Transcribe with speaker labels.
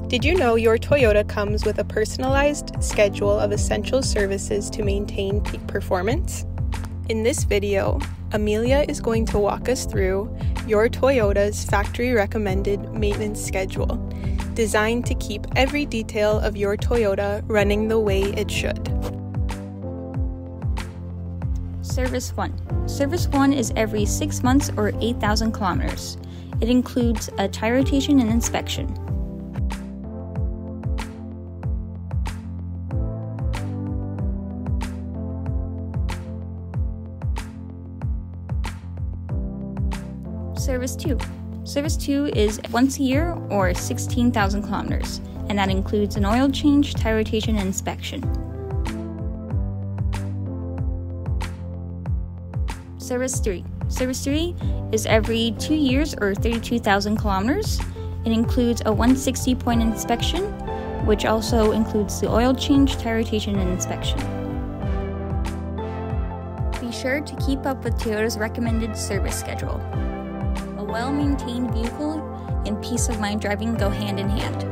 Speaker 1: Did you know your Toyota comes with a personalized schedule of essential services to maintain peak performance? In this video, Amelia is going to walk us through your Toyota's factory recommended maintenance schedule, designed to keep every detail of your Toyota running the way it should.
Speaker 2: Service 1. Service 1 is every 6 months or 8,000 kilometers. It includes a tire rotation and inspection. Service 2. Service 2 is once a year or 16,000 kilometers, and that includes an oil change, tire rotation, and inspection. Service 3. Service 3 is every 2 years or 32,000 kilometers. It includes a 160-point inspection, which also includes the oil change, tire rotation, and inspection. Be sure to keep up with Toyota's recommended service schedule. A well-maintained vehicle and peace of mind driving go hand in hand.